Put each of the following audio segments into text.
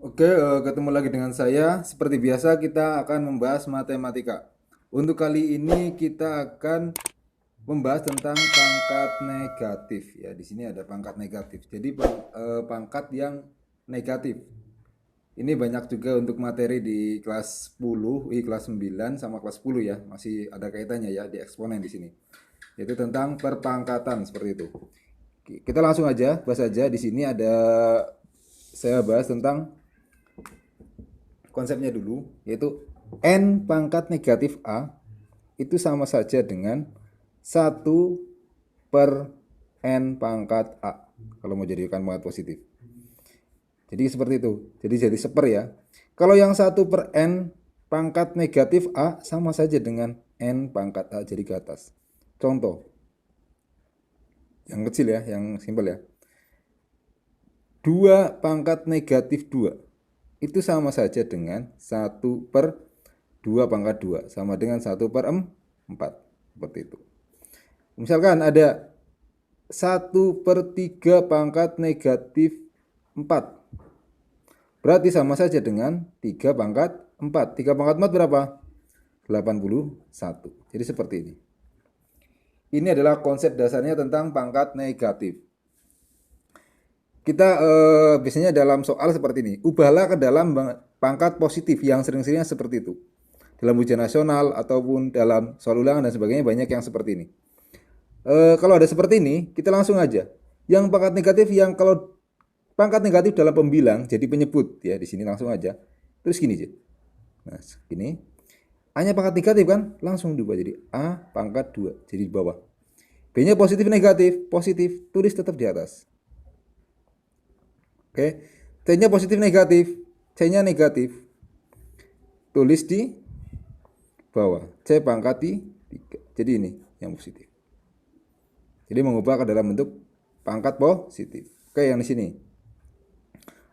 Oke, ketemu lagi dengan saya. Seperti biasa kita akan membahas matematika. Untuk kali ini kita akan membahas tentang pangkat negatif. Ya, di sini ada pangkat negatif. Jadi pangkat yang negatif. Ini banyak juga untuk materi di kelas 10, kelas 9 sama kelas 10 ya. Masih ada kaitannya ya di eksponen di sini. Yaitu tentang perpangkatan seperti itu. Kita langsung aja bahas aja. Di sini ada saya bahas tentang konsepnya dulu, yaitu n pangkat negatif A itu sama saja dengan 1/n pangkat A kalau mau jadikan pangkat positif. Jadi seperti itu. Jadi seper ya. Kalau yang 1/n pangkat negatif A sama saja dengan n pangkat A jadi ke atas. Contoh yang kecil ya, yang simpel ya. 2 pangkat negatif 2 itu sama saja dengan 1/2 pangkat 2 sama dengan 1/4 seperti itu. Misalkan ada 1/3 pangkat negatif 4 berarti sama saja dengan 3 pangkat 4. 3 pangkat 4 berapa? 81. Jadi seperti ini. Ini adalah konsep dasarnya tentang pangkat negatif. Kita biasanya dalam soal seperti ini, ubahlah ke dalam pangkat positif yang sering-seringnya seperti itu. Dalam ujian nasional ataupun dalam soal ulangan dan sebagainya banyak yang seperti ini. Kalau ada seperti ini, kita langsung aja. Yang pangkat negatif yang kalau pangkat negatif dalam pembilang jadi penyebut ya di sini langsung aja. Terus gini aja. Nah, gini. A-nya pangkat negatif kan? Langsung diubah jadi A pangkat 2 jadi di bawah. B-nya positif negatif, positif, tulis tetap di atas. Oke. C-nya positif negatif, C-nya negatif. Tulis di bawah. C pangkat 3. Jadi ini yang positif. Jadi mengubah ke dalam bentuk pangkat positif. Oke, yang di sini.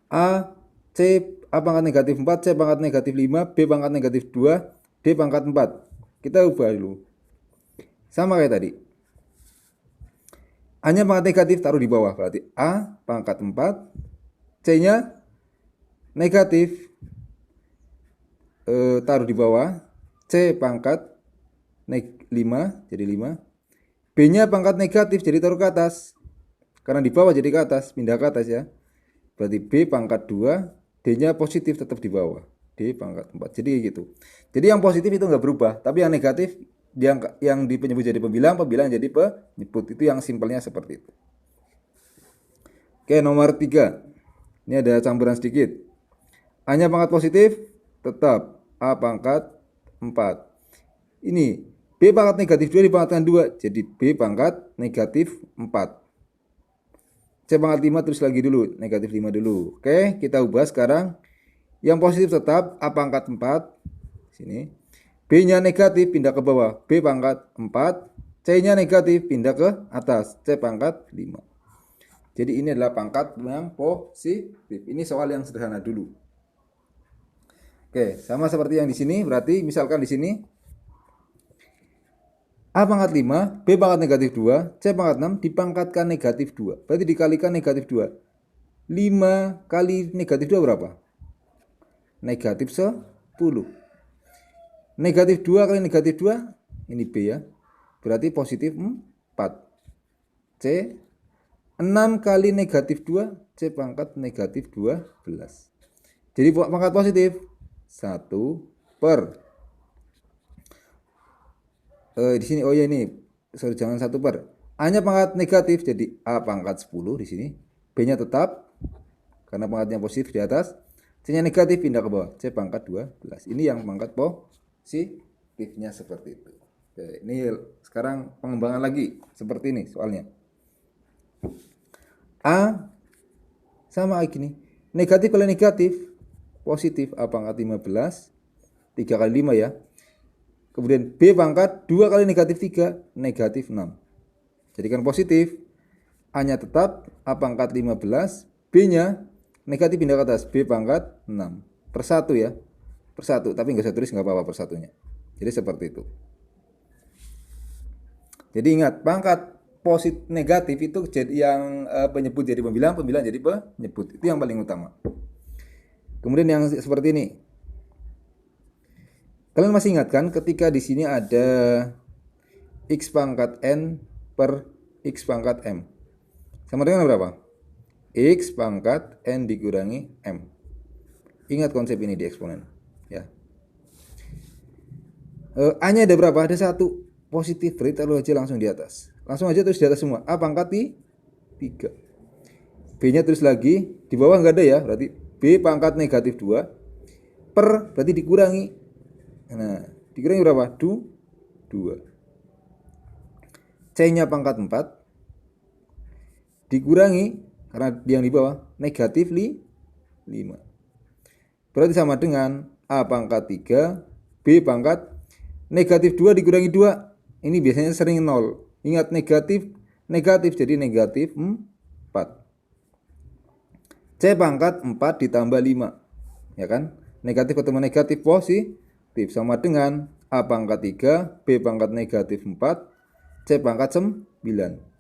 A, C, A pangkat negatif 4, C pangkat negatif 5, B pangkat negatif 2, D pangkat 4. Kita ubah dulu. Sama kayak tadi. A-nya pangkat negatif taruh di bawah. Berarti A pangkat 4, C-nya negatif taruh di bawah. C pangkat 5 jadi 5. B-nya pangkat negatif jadi taruh ke atas. Karena di bawah jadi ke atas, pindah ke atas ya. Berarti B pangkat 2, D-nya positif tetap di bawah. D pangkat 4. Jadi gitu. Jadi yang positif itu nggak berubah, tapi yang negatif yang di penyebut jadi pembilang, pembilang jadi penyebut. Itu yang simpelnya seperti itu. Oke, nomor 3. Ini ada campuran sedikit. A-nya pangkat positif, tetap A pangkat 4. Ini B pangkat negatif 2 dipangkatkan 2, jadi B pangkat negatif 4. C pangkat 5 terus lagi dulu, negatif 5 dulu. Oke, kita ubah sekarang. Yang positif tetap A pangkat 4. Sini. B-nya negatif pindah ke bawah, B pangkat 4. C-nya negatif pindah ke atas, C pangkat 5. Jadi ini adalah pangkat yang positif. Ini soal yang sederhana dulu. Oke, sama seperti yang di sini. Berarti misalkan di sini A pangkat 5, B pangkat negatif 2, C pangkat 6 dipangkatkan negatif 2. Berarti dikalikan negatif 2. 5 kali negatif 2 berapa? Negatif 10. Negatif 2 kali negatif 2, ini B ya. Berarti positif 4. C 6 kali negatif 2, C pangkat negatif 12. Jadi pangkat positif 1 per. Di sini oh ya ini, sorry jangan 1 per. A-nya pangkat negatif jadi A pangkat 10 di sini. B-nya tetap karena pangkatnya positif di atas. C-nya negatif pindah ke bawah, C pangkat 12. Ini yang pangkat positifnya seperti itu. Oke, ini sekarang pengembangan lagi seperti ini soalnya. A sama kayak gini. Negatif kali negatif, positif A pangkat 15, 3 kali 5 ya. Kemudian B pangkat 2 kali negatif 3, negatif 6. Jadikan positif. A-nya tetap A pangkat 15, B-nya negatif pindah ke atas, B pangkat 6. Per 1 ya. Per 1, tapi nggak usah tulis nggak apa-apa per satunya. Jadi seperti itu. Jadi ingat, pangkat positif negatif itu jadi yang penyebut jadi pembilang, pembilang jadi penyebut. Itu yang paling utama. Kemudian yang seperti ini. Kalian masih ingat kan ketika di sini ada X pangkat N per X pangkat M. Sama dengan berapa? X pangkat N dikurangi M. Ingat konsep ini di eksponen. Ya. A-nya ada berapa? Ada 1. Positif, berarti taruh aja langsung di atas. Langsung aja terus di atas semua. A pangkat 3. B-nya terus lagi. Di bawah nggak ada ya. Berarti B pangkat negatif 2. Per, berarti dikurangi. Nah, dikurangi berapa? 2. C-nya pangkat 4. Dikurangi, karena yang di bawah, negatif 5. Berarti sama dengan A pangkat 3, B pangkat negatif 2 dikurangi 2. Ini biasanya sering 0. Ingat negatif, jadi negatif 4. C pangkat 4 ditambah 5. Ya kan? Negatif ketemu negatif positif. Sama dengan A pangkat 3, B pangkat negatif 4, C pangkat 9.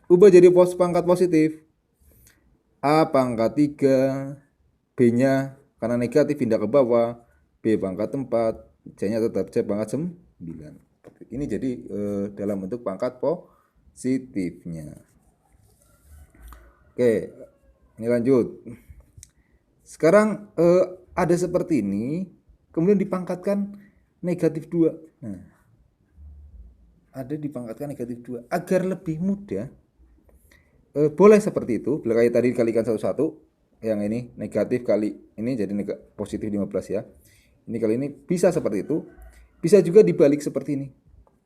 Ubah jadi pangkat positif. A pangkat 3, B-nya karena negatif pindah ke bawah, B pangkat 4, C-nya tetap C pangkat 9. Ini jadi dalam bentuk pangkat positifnya. Oke, ini lanjut. Sekarang ada seperti ini, kemudian dipangkatkan negatif 2. Nah, ada dipangkatkan negatif 2. Agar lebih mudah, boleh seperti itu. Bila kayak tadi dikalikan 1-1. Yang ini negatif kali ini jadi positif 15 ya. Ini kali ini bisa seperti itu. Bisa juga dibalik seperti ini.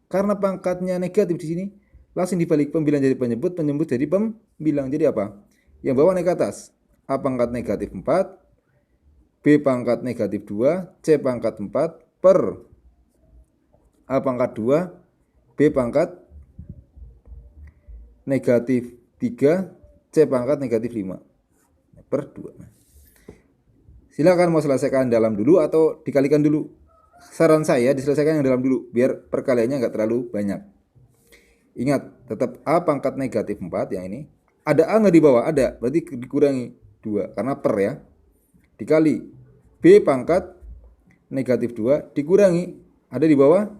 Karena pangkatnya negatif di sini, langsung dibalik pembilang jadi penyebut, penyebut jadi pembilang. Jadi apa? Yang bawah naik ke atas. A pangkat negatif 4, B pangkat negatif 2, C pangkat 4 per A pangkat 2, B pangkat negatif 3, C pangkat negatif 5 per 2. Silakan mau selesaikan dalam dulu atau dikalikan dulu. Saran saya diselesaikan yang dalam dulu biar perkaliannya nggak terlalu banyak. Ingat, tetap A pangkat negatif 4 yang ini. Ada A nggak di bawah? Ada, berarti dikurangi 2 karena per ya. Dikali B pangkat negatif 2 dikurangi, ada di bawah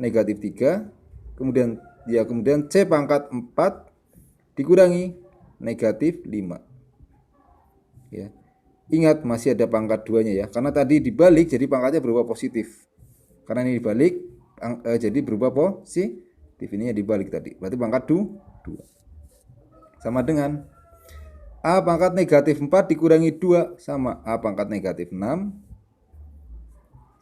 negatif 3. Kemudian C pangkat 4 dikurangi negatif 5. Ya. Ingat masih ada pangkat 2-nya ya. Karena tadi dibalik jadi pangkatnya berubah positif. Karena ini dibalik jadi berubah positif. Ini dibalik tadi. Berarti pangkat 2. Sama dengan A pangkat negatif 4 dikurangi 2 sama A pangkat negatif 6.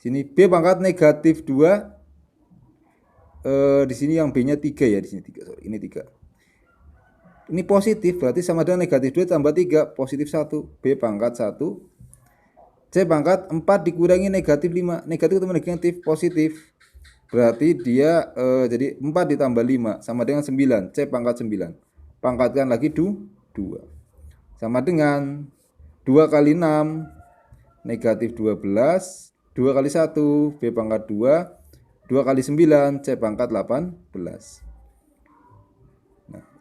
Sini B pangkat negatif 2. Di sini yang B-nya 3 ya, di sini 3. Sorry, ini 3. Ini positif, berarti sama dengan negatif 2 tambah 3, positif 1. B pangkat 1. C pangkat 4 dikurangi negatif 5. Negatif ketemu negatif, positif. Berarti dia jadi 4 ditambah 5 sama dengan 9. C pangkat 9. Pangkatkan lagi 2. Sama dengan 2 kali 6, negatif 12. 2 kali 1, B pangkat 2. 2 kali 9, C pangkat 18.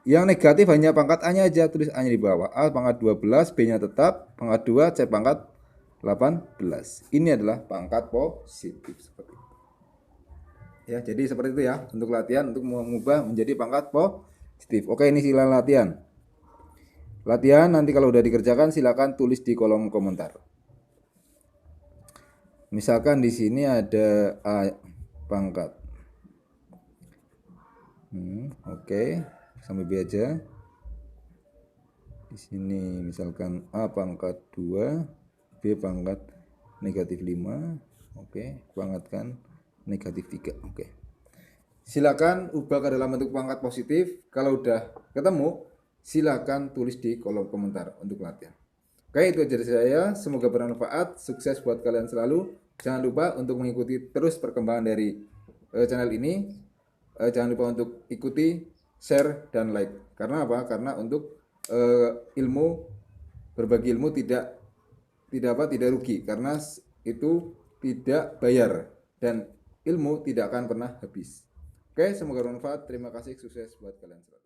Yang negatif hanya pangkat A-nya aja, tulis A-nya di bawah. A pangkat 12, B-nya tetap pangkat 2, C pangkat 18. Ini adalah pangkat positif seperti itu. Ya, jadi seperti itu ya untuk latihan untuk mengubah menjadi pangkat positif. Oke, ini sila latihan. Latihan nanti kalau udah dikerjakan silakan tulis di kolom komentar. Misalkan di sini ada A pangkat. Oke. Sampai B aja. Di sini misalkan A pangkat 2, B pangkat negatif 5. Oke, pangkatkan negatif 3. Oke. Silakan ubah ke dalam bentuk pangkat positif. Kalau udah ketemu, silakan tulis di kolom komentar untuk latihan. Oke, itu aja dari saya. Semoga bermanfaat. Sukses buat kalian selalu. Jangan lupa untuk mengikuti terus perkembangan dari channel ini. Jangan lupa untuk ikuti, share, dan like. Karena apa? Karena untuk berbagi ilmu tidak rugi. Karena itu tidak bayar dan ilmu tidak akan pernah habis. Oke, semoga bermanfaat. Terima kasih, sukses buat kalian selalu.